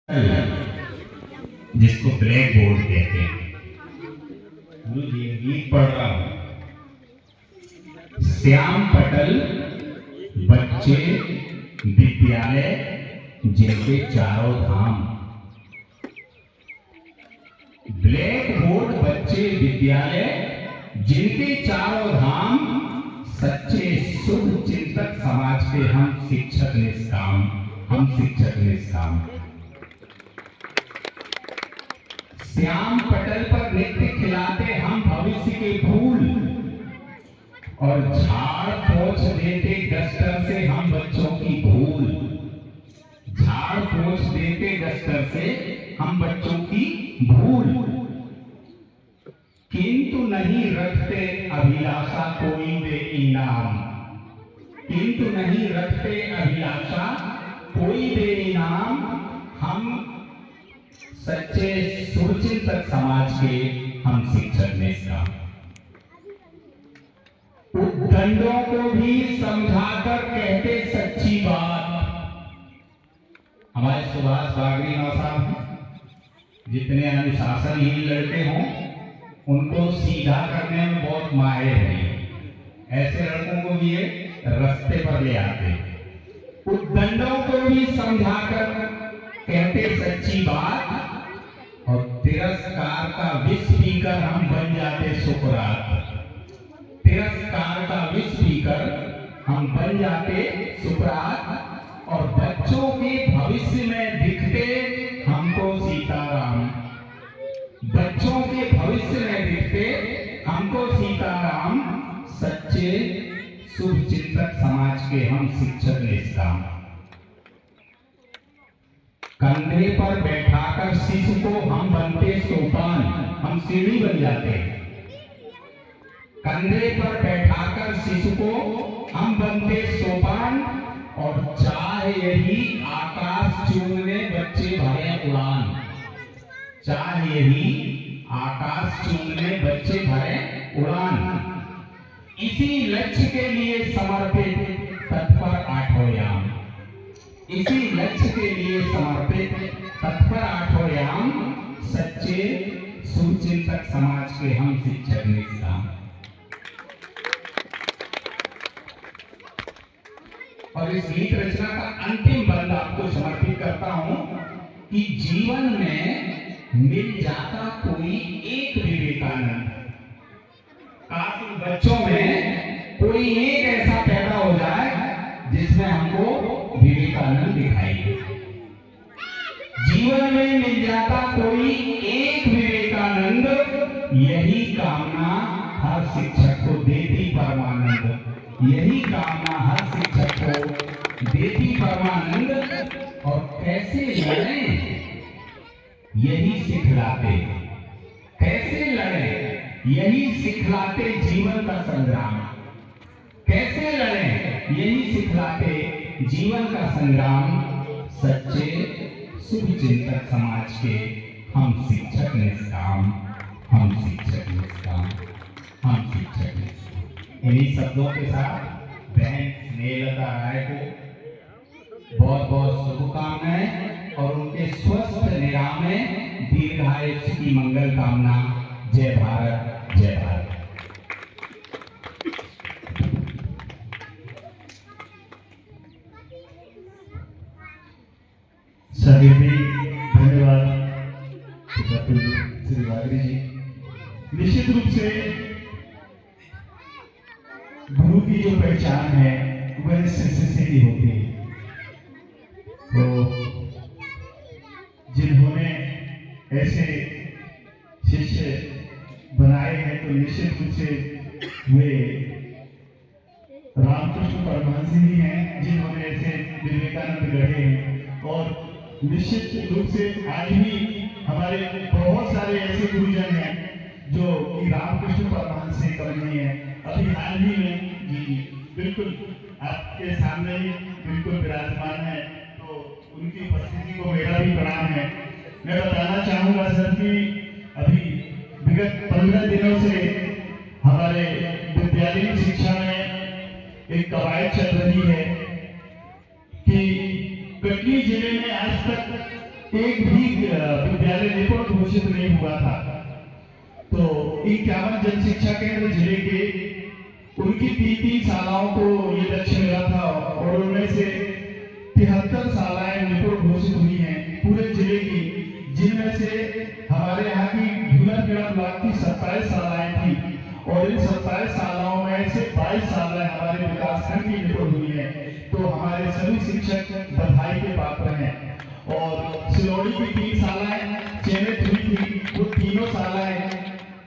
जिसको black board कहते हैं। गुरु जी गीत पढ़ रहा हूं। श्याम पटल बच्चे विद्यालय जिनके चारों धाम। ब्लैक बोर्ड बच्चे विद्यालय जिनके चारों धाम। सच्चे शुभ चिंतक समाज के हम शिक्षक निष्काम। श्याम पटल पर नृत्य खिलाते हम भविष्य के फूल और झाड़ पोंछ देते डस्टर से हम बच्चों की भूल। झाड़ पोंछ देते डस्टर से हम बच्चों की भूल। किंतु नहीं रखते अभिलाषा कोई दे इनाम। किंतु नहीं रखते अभिलाषा कोई दे इनाम। हम सच्चे शुभचिंतक समाज के हम शिक्षक निष्काम। उद्दंडों को भी समझाकर कहते सच्ची बात। हमारे सुभाष बागड़ीनौ साहब जितने अनुशासनहीन लड़के हों उनको सीधा करने में बहुत माहिर हैं। ऐसे लड़कों को भी ये रास्ते पर ले आते। उद्दंडों को भी समझाकर कहते सच्ची बात और तिरस्कार का विष पीकर हम बन जाते सुकरात। तिरस्कार का विष पीकर हम बन जाते सुकरात और बच्चों के भविष्य में दिखते हमको सीताराम। बच्चों के भविष्य में दिखते हमको सीताराम। सच्चे शुभ चिंतक समाज के हम शिक्षक निष्काम। कंधे पर बैठाकर शिशु को हम बनते सोपान। हम सीढ़ी बन जाते। कंधे पर बैठाकर शिशु को हम बनते सोपान और चाहे यही आकाश चूमने बच्चे भरे उड़ान। चाहे यही आकाश चूमने बच्चे भरे उड़ान। इसी लक्ष्य के लिए समर्पित तत्पर आठों याम। इसी लक्ष्य के लिए समर्पित तत्पर आठों याम। सच्चे शुभचिंतक समाज के हम शिक्षक निष्काम। और इस गीत रचना का अंतिम बंद आपको समर्पित करता हूं कि जीवन में मिल जाता कोई एक विवेकानंद। काश बच्चों में कोई एक ऐसा पैदा हो जाए जिसमें हमको विवेकानंद दिखाई दे। जीवन में मिल जाता कोई एक विवेकानंद। यही कामना हर शिक्षक को देती परमानंद। यही कामना हर शिक्षक को देती परमानंद। और कैसे लड़ें यही सिखलाते। कैसे लड़ें यही सिखलाते जीवन का संग्राम। कैसे लड़ें यही सिखलाते जीवन का संग्राम। सच्चे शुभचिंतक समाज के हम शिक्षक निष्काम। हम शिक्षक निष्काम। हम शिक्षक निष्काम। इन्हीं शब्दों के साथ बहन स्नेहलता राय को बहुत बहुत शुभकामनाएं और उनके स्वस्थ निरामय दीर्घायुष्य की मंगल कामना। जय भारत, जय भारत। सभी भी धन्यवाद श्री वागरी जी। निश्चित रूप से गुरु की जो पहचान है वह शिष्य से ही होती है। तो जिन्होंने ऐसे शिष्य बनाए हैं तो निश्चित रूप से वे रामकृष्ण परमहंस ही हैं जिन्होंने ऐसे विवेकानंद गढ़े हैं। और निश्चित रूप से आज भी हमारे बहुत सारे ऐसे गुरुजन हैं जो कि रामकृष्ण परमहंस से कम नहीं है। अभी हाल ही में जी बिल्कुल आपके सामने ही बिल्कुल विराजमान है। तो उनकी उपस्थिति को मेरा भी प्रणाम है। मैं बताना चाहूंगा सर कि अभी विगत 15 दिनों से हमारे विद्यालयी शिक्षा में एक कवायद चल रही है कि कटनी जिले में आज तक एक भी विद्यालय निपुण घोषित नहीं हुआ था। तो 51 जन शिक्षा केंद्र जिले के उनकी 3 शालाओं को ये लक्ष्य मिला था और उनमें से 73 शालाएं निपुण घोषित हुई हैं पूरे जिले की, जिनमें से हमारे यहाँ की धूलरखेड़ा ब्लॉक की 27 शालाएं थी और इन 27 शालाओं में से 22 शालाएं हमारे विकासखंड की निपुण हुई हैं। तो हमारे सभी शिक्षक बधाई के पात्र हैं। और सिलौड़ी की 3 शालाएं चयनित हुई थी, वो तीनों शालाएं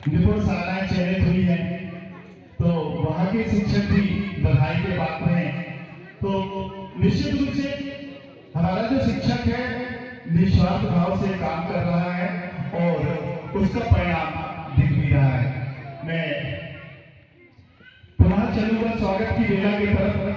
निपुण शालाएं चयनित हुई हैं। तो वहाँ के शिक्षक भी बधाई के पात्र हैं। तो निश्चित रूप से हमारा जो शिक्षक है निस्वार्थ भाव से काम कर रहा है और उसका परिणाम दिख भी रहा है। मैं पुनः चलूंगा स्वागत की बेला की तरफ।